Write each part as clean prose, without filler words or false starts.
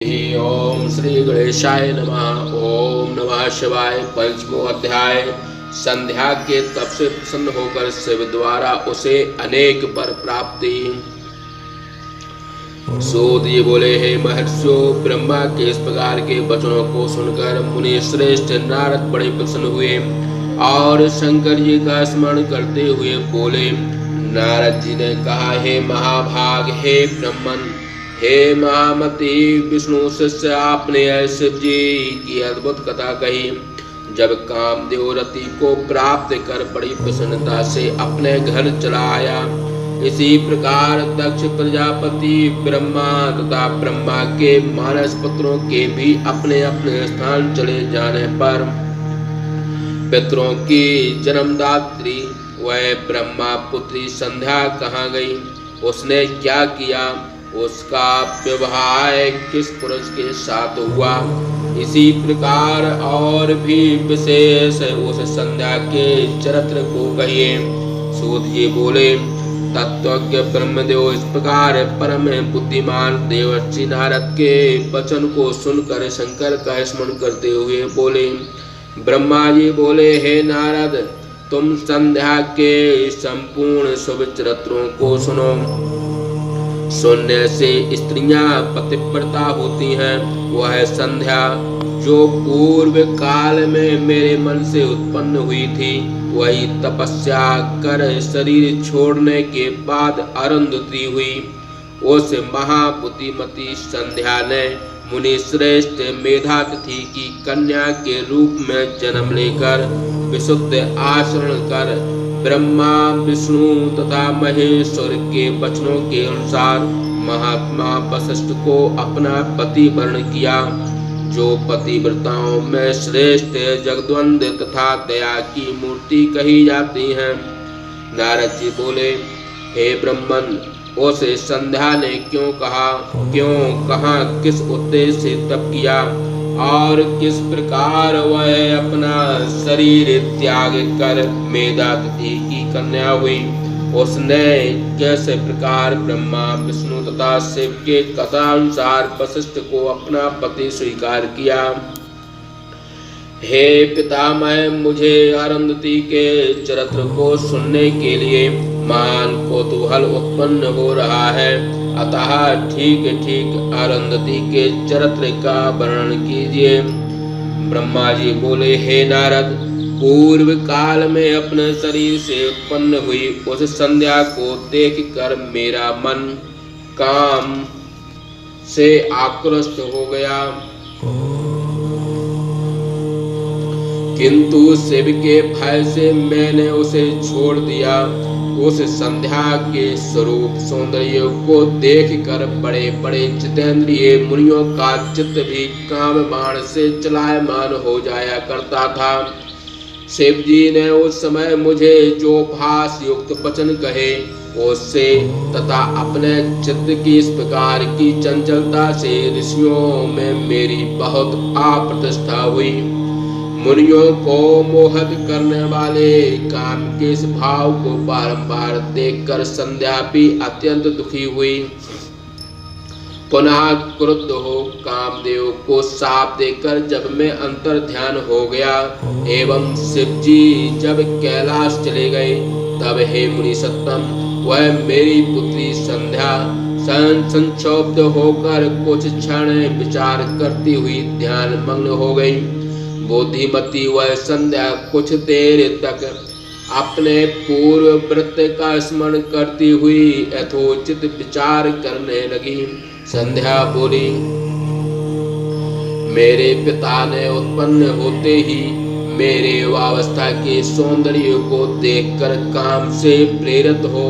ओम श्री गणेशाय नमः। ओम नमः शिवाय। पंचमो अध्याय। संध्या के तप से प्रसन्न होकर शिव द्वारा उसे अनेक वर प्राप्ति। सूत ये बोले, हे महर्षियों, ब्रह्मा के इस प्रकार के वचनों को सुनकर मुनि श्रेष्ठ नारद बड़े प्रसन्न हुए और शंकर जी का स्मरण करते हुए बोले। नारद जी ने कहा, हे महाभाग, हे ब्रह्मन, हे महामति विष्णु शिष्य, आपने शिव जी की अद्भुत कथा कही। जब कामदेव रति को प्राप्त कर बड़ी प्रसन्नता से अपने घर चला आया, इसी प्रकार दक्ष प्रजापति, ब्रह्मा तथा ब्रह्मा के मानस पुत्रों के भी अपने अपने स्थान चले जाने पर पितरों की जन्मदात्री वह ब्रह्मा पुत्री संध्या कहाँ गई, उसने क्या किया, उसका विवाह किस पुरुष के साथ हुआ, इसी प्रकार और भी विशेष उस संध्या के चरित्र को कहिए। सूत जी बोले, तत्वज्ञ ब्रह्मदेव इस प्रकार परम बुद्धिमान देवर्षि नारद के वचन को सुनकर शंकर का स्मरण करते हुए बोले। ब्रह्मा जी बोले, हे नारद, तुम संध्या के संपूर्ण शुभ चरित्रों को सुनो। सुनने से स्त्रियां पतिव्रता होती हैं। वह संध्या जो पूर्व काल में मेरे मन से उत्पन्न हुई थी, वही तपस्या कर शरीर छोड़ने के बाद अरुंधति हुई। उस महाबुद्धिमती संध्या ने मुनि श्रेष्ठ मेधातिथि की कन्या के रूप में जन्म लेकर विशुद्ध आचरण कर ब्रह्मा विष्णु तथा महेश्वर के वचनों के अनुसार महात्मा वशिष्ठ को अपना पति वर्ण किया, जो पतिव्रताओं में श्रेष्ठ जगद्वंद तथा दया की मूर्ति कही जाती हैं। नारद जी बोले, हे ब्रह्मन, उस संध्या ने क्यों कहा, क्यों कहाँ, किस उद्देश्य से तप किया और किस प्रकार वह अपना शरीर त्याग कर मेधातिथि की कन्या हुई, उसने कैसे प्रकार ब्रह्मा विष्णु तथा शिव के कथानुसार वशिष्ठ को अपना पति स्वीकार किया। हे पितामह, मुझे अरुंधति के चरित्र को सुनने के लिए महान कौतूहल उत्पन्न हो रहा है, अतः ठीक ठीक अरुंधति के चरित्र का वर्णन कीजिए। ब्रह्मा जी बोले, हे नारद, पूर्व काल में अपने शरीर से उत्पन्न हुई उस संध्या को देखकर मेरा मन काम से आकृष्ट हो गया, किंतु शिव के भय से मैंने उसे छोड़ दिया। उस संध्या के स्वरूप सौंदर्य को देखकर बड़े बड़े जितेंद्रिय मुनियों का चित्त भी काम बाण से चलायमान हो जाया करता था। शिव जी ने उस समय मुझे जो भास युक्त वचन कहे, उससे तथा अपने चित्त की इस प्रकार की चंचलता से ऋषियों में मेरी बहुत अप्रतिष्ठा हुई। मुनियों को मोहित करने वाले काम के इस भाव को बारंबार देखकर संध्या भी अत्यंत दुखी हुई। पुनः क्रुद्ध हो कामदेव को शाप देकर जब मैं अंतर ध्यान हो गया एवं शिव जी जब कैलाश चले गए, तब हे मुनि सत्तम, वह मेरी पुत्री संध्या संक्षोभ होकर कुछ क्षण विचार करती हुई ध्यान मग्न हो गई। बुद्धिमती वह संध्या कुछ देर तक अपने पूर्व व्रत का स्मरण करती हुई यथोचित विचार करने लगी। संध्या बोली, मेरे पिता ने उत्पन्न होते ही मेरे युवावस्था के सौंदर्य को देखकर काम से प्रेरित हो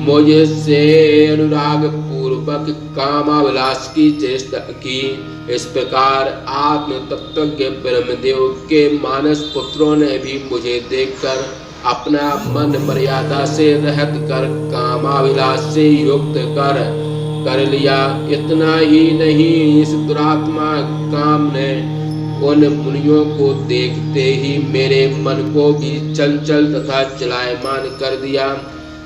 मुझसे अनुराग पूर्वक कामाभिलाष की चेष्टा की। इस प्रकार आत्म तत्वज्ञ ब्रह्मदेव के मानस पुत्रों ने भी मुझे देखकर अपना मन मर्यादा से रहत कर कामाभिलाष से युक्त कर लिया। इतना ही नहीं, इस दुरात्मा काम ने उन मुनियों को देखते ही मेरे मन को भी चंचल तथा चलायमान कर दिया।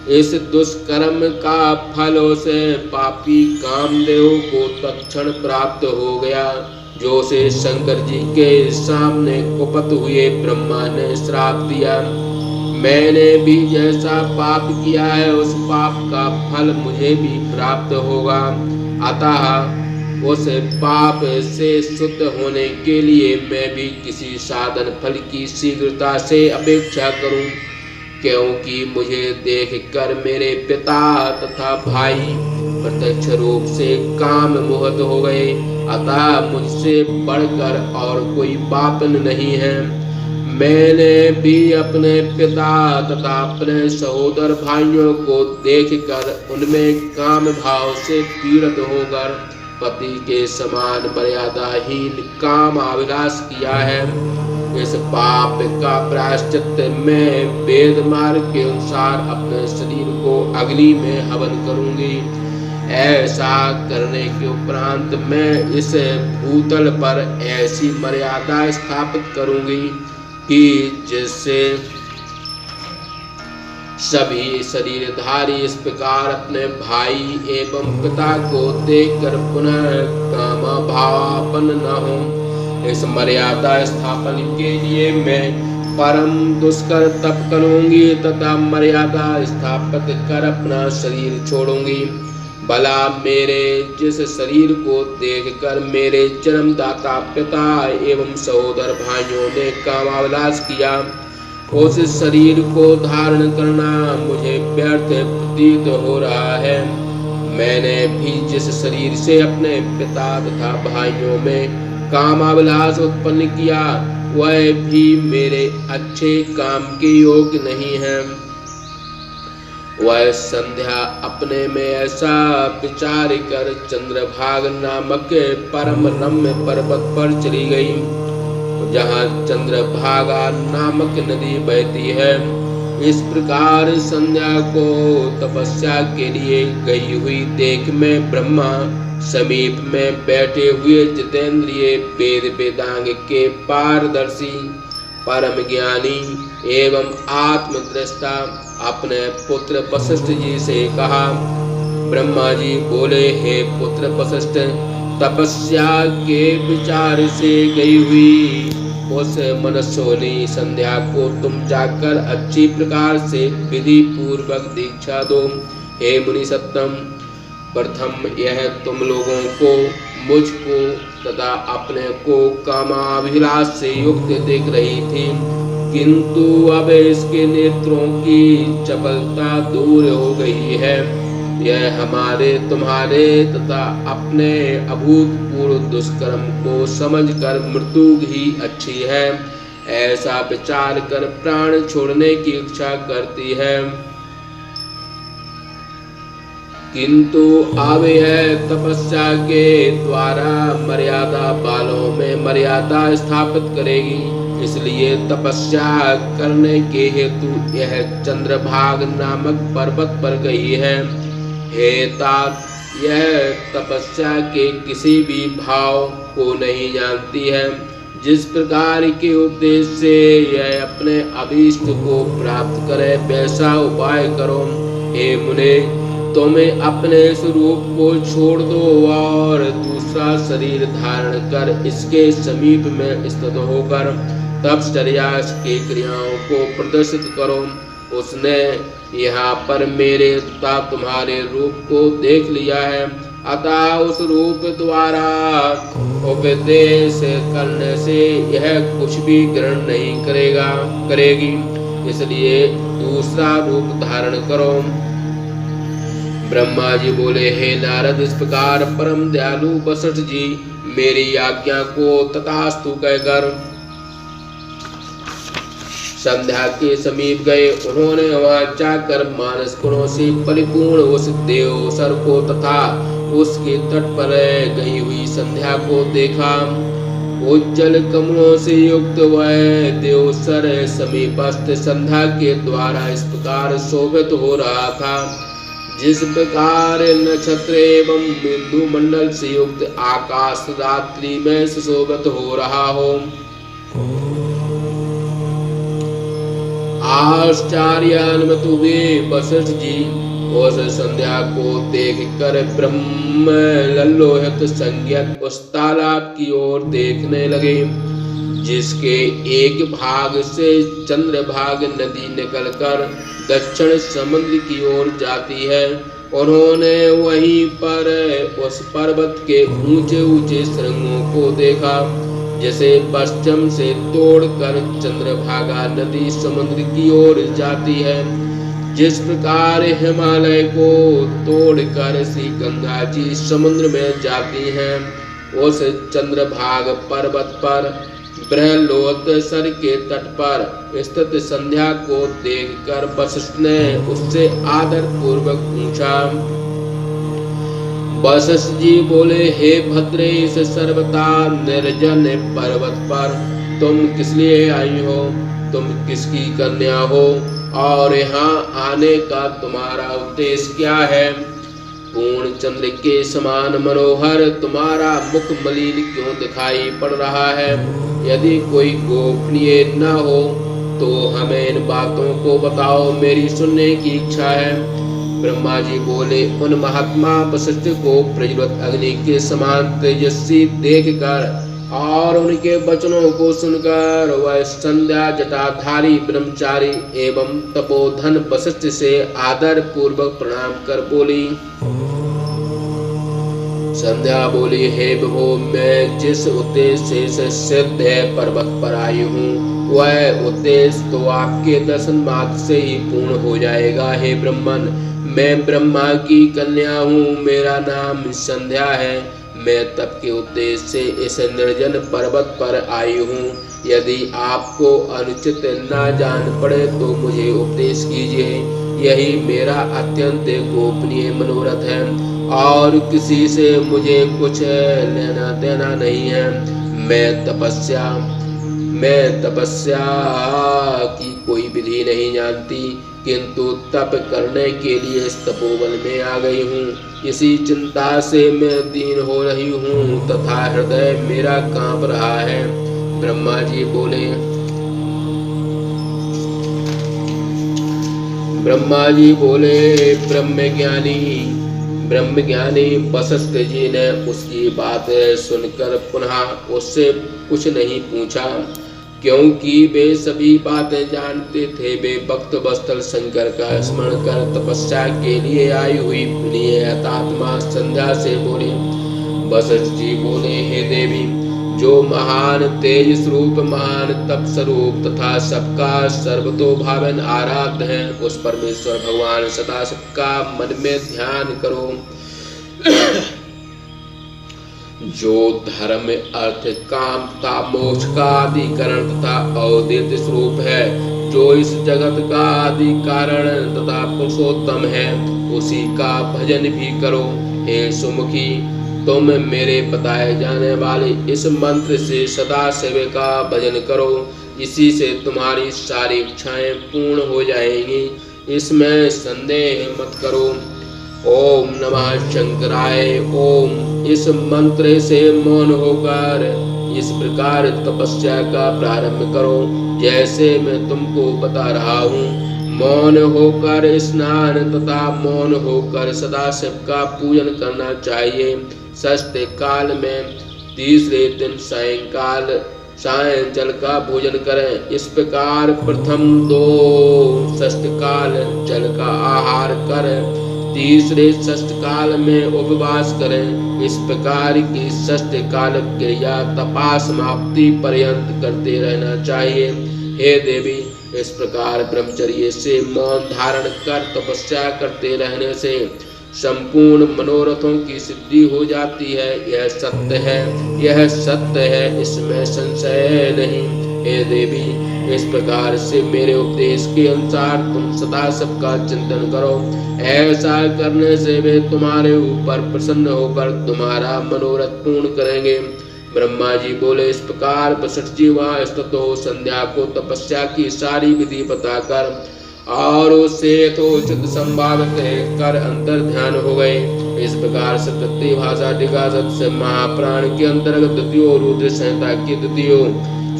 इस दुष्कर्म का फल उसे पापी कामदेव को तत्क्षण प्राप्त हो गया, जो से शंकर जी के सामने कुपित हुए ब्रह्मा ने श्राप दिया। मैंने भी जैसा पाप किया है उस पाप का फल मुझे भी प्राप्त होगा, अतः उस पाप से शुद्ध होने के लिए मैं भी किसी साधन फल की शीघ्रता से अपेक्षा करूं, क्योंकि मुझे देखकर मेरे पिता तथा भाई प्रत्यक्ष रूप से काम मोहित हो गए, अतः मुझसे बढ़कर और कोई पापन नहीं है। मैंने भी अपने पिता तथा अपने सहोदर भाइयों को देखकर उनमें काम भाव से पीड़ित होकर पति के समान मर्यादाहीन काम अभिलाष किया है। इस पाप का प्रायश्चित मैं वेद मार्ग के अनुसार अपने शरीर को अग्नि में हवन करूंगी। ऐसा करने के उपरांत मैं इस भूतल पर ऐसी मर्यादा स्थापित करूंगी कि जिससे सभी शरीरधारी इस प्रकार अपने भाई एवं पिता को देखकर पुनः कामभावापन न हो। इस मर्यादा स्थापन के लिए मैं परम दुष्कर तप करूंगी तथा मर्यादा स्थापित कर अपना शरीर छोड़ूंगी। भला मेरे जिस शरीर को देखकर मेरे जन्मदाता पिता एवं सहोदर भाइयों ने कामाभिलाष किया, उस शरीर को धारण करना मुझे व्यर्थ प्रतीत हो रहा है। मैंने भी जिस शरीर से अपने पिता तथा भाइयों में कामाभिलाष उत्पन्न किया, वह भी मेरे अच्छे काम के योग्य नहीं है। वह संध्या अपने में ऐसा विचार कर चंद्रभाग नामक परम रम्य पर्वत पर चली गई, जहाँ चंद्रभागा नामक नदी बहती है। इस प्रकार संध्या को तपस्या के लिए गई हुई देख मैं ब्रह्मा समीप में बैठे हुए जितेंद्रिय वेद वेदांग के पारदर्शी परम ज्ञानी एवं आत्मदृष्टा अपने पुत्र वशिष्ठ जी से कहा। ब्रह्मा जी बोले, हे पुत्र वशिष्ठ, तपस्या के विचार से गई हुई उस मनस्विनी संध्या को तुम जाकर अच्छी प्रकार से विधि पूर्वक दीक्षा दो। हे मुनि सत्तम, प्रथम यह तुम लोगों को, मुझको तथा अपने को कामाभिलाष से युक्त देख रही थी, किंतु अब इसके नेत्रों की चपलता दूर हो गई है। यह हमारे तुम्हारे तथा अपने अभूतपूर्व दुष्कर्म को समझकर मृत्यु ही अच्छी है, ऐसा विचार कर प्राण छोड़ने की इच्छा करती है। किंतु अब यह तपस्या के द्वारा मर्यादा बालों में मर्यादा स्थापित करेगी, इसलिए तपस्या करने के हेतु यह चंद्रभाग नामक पर्वत पर गई है। हे तात, यह तपस्या के किसी भी भाव को नहीं जानती है। जिस प्रकार के उद्देश्य से यह अपने अभीष्ट को प्राप्त करे, वैसा उपाय करो। हे मुने, तुम्हें अपने स्वरूप को छोड़ दो और दूसरा शरीर धारण कर इसके समीप में स्थित होकर तपश्चर्या की क्रियाओं को प्रदर्शित करो। उसने यहाँ पर मेरे तथा तुम्हारे रूप को देख लिया है, अतः उस रूप द्वारा उपदेश करने से यह कुछ भी ग्रहण नहीं करेगी, इसलिए दूसरा रूप धारण करो। ब्रह्मा जी बोले, हे नारद, इस प्रकार परम दयालु वशिष्ठ जी मेरी आज्ञा को तथास्तु कहकर संध्या के समीप गए। उन्होंने वहां जाकर मानस गुणों से परिपूर्ण उस देवसर को तथा उसके तट पर गई हुई संध्या को देखा। उज्जवल कमलों से युक्त वह देवसर समीपस्थ संध्या के द्वारा इस प्रकार शोभित हो रहा था, जिस प्रकार नक्षत्र एवं बिंदु मंडल से युक्त आकाश रात्रि में सुशोभित हो रहा हो। आश्चर्यान्वित हुए वशिष्ठ जी उस संध्या को देखकर ब्रह्म लल्लोहित संज्ञक उस तालाब की ओर देखने लगे जिसके एक भाग से चंद्रभाग नदी निकलकर दक्षिण समुद्र की ओर जाती है। उन्होंने वहीं पर उस पर्वत के ऊंचे ऊंचे श्रृंगों को देखा जैसे पश्चिम से तोड़कर चंद्रभागा नदी समुद्र की ओर जाती है। जिस प्रकार हिमालय को तोड़कर श्री गंगा जी समुद्र में जाती हैं, उस चंद्रभाग पर्वत पर बृहलोत्सर के तट पर स्थित संध्या को देखकर वशिष्ठ ने उससे आदर पूर्वक पूछा। वशिष्ठ जी बोले, हे भद्रे, इस सर्वथा निर्जन पर्वत पर तुम किस लिए आई हो? तुम किसकी कन्या हो और यहाँ आने का तुम्हारा उद्देश्य क्या है? पूर्ण चंद्र के समान मनोहर तुम्हारा मुख मलिन क्यों दिखाई पड़ रहा है? यदि कोई गोपनीय न हो तो हमें इन बातों को बताओ, मेरी सुनने की इच्छा है। ब्रह्मा जी बोले, उन महात्मा वशिष्ठ को प्रज्वलित अग्नि के समान तेजस्वी देखकर और उनके वचनों को सुनकर वह संध्या जटाधारी ब्रह्मचारी एवं तपोधन वशिष्ठ से आदर पूर्वक प्रणाम कर बोली। संध्या बोली, हे विभो, मैं जिस उद्देश्य से सिद्ध है पर्वत पर आई हूँ वह उद्देश्य तो आपके दर्शन मात्र से ही पूर्ण हो जाएगा। हे ब्रह्मन, मैं ब्रह्मा की कन्या हूँ, मेरा नाम संध्या है। मैं तप के उद्देश्य से इस निर्जन पर्वत पर आई हूँ। यदि आपको अनुचित न जान पड़े तो मुझे उपदेश कीजिए। यही मेरा अत्यंत गोपनीय मनोरथ है और किसी से मुझे कुछ लेना देना नहीं है। मैं तपस्या की कोई विधि नहीं जानती, किंतु तप करने के लिए इस तपोवन में आ गई हूँ। इसी चिंता से मैं दीन हो रही हूँ तथा हृदय मेरा कांप रहा है। ब्रह्मा जी बोले, ब्रह्मज्ञानी वशिष्ठ जी ने उसकी बात सुनकर पुनः उससे कुछ नहीं पूछा, क्योंकि वे सभी बातें जानते थे। वे भक्त वत्सल शंकर का स्मरण कर तपस्या के लिए आई हुई प्रिय आत्मा संध्या से बोले। वशिष्ठ जी बोले, हे देवी, जो महान तेज स्वरूप, महान तप स्वरूप तथा सबका सर्वतोभावन आराध्य है, उस परमेश्वर भगवान सदा सबका मन में ध्यान करो। जो धर्म, अर्थ, काम तथा मोक्ष का अधिकरण तथा अद्वितीय स्वरूप है, जो इस जगत का आदि कारण तथा पुरुषोत्तम है, उसी का भजन भी करो। हे सुमुखी, तुम मेरे बताए जाने वाले इस मंत्र से सदा शिव का भजन करो। इसी से तुम्हारी सारी इच्छाएं पूर्ण हो जाएंगी, इसमें संदेह मत करो। ओम नमः शंकराय। ओम। इस मंत्र से मौन होकर इस प्रकार तपस्या का प्रारंभ करो जैसे मैं तुमको बता रहा हूँ। मौन होकर स्नान तथा मौन होकर सदाशिव का पूजन करना चाहिए। षष्ठ काल में तीसरे दिन सायं जल का भोजन करें। इस प्रकार प्रथम 2 षष्ठ काल जल का आहार करें, तीसरे षष्ठ काल में उपवास करें। इस प्रकार की षष्ठ काल क्रिया तपा समाप्ति पर्यंत करते रहना चाहिए। हे देवी, इस प्रकार ब्रह्मचर्य से मौन धारण कर तपस्या करते रहने से संपूर्ण मनोरथों की सिद्धि हो जाती है। यह सत्य है, इसमें संशय नहीं। हे देवी, इस प्रकार से मेरे उपदेश के अनुसार तुम सदा सबका चिंतन करो। ऐसा करने से वे तुम्हारे ऊपर प्रसन्न होकर तुम्हारा मनोरथ पूर्ण करेंगे। ब्रह्मा जी बोले। इस प्रकार वशिष्ठ जी वहाँ स्थित हो संध्या को तपस्या की सारी विधि बताकर और उससे यथोचित संभावित कर अंतर ध्यान हो गए। इस प्रकार से तृतीय भाषा टीका से महाप्राण के अंतर्गत द्वितीय रुद्र संहिता की द्वितीय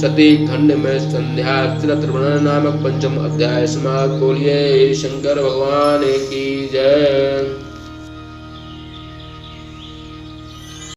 सती खंड में संध्या वर्णन नामक पंचम अध्याय समाप्त। बोलिए शंकर भगवान की जय।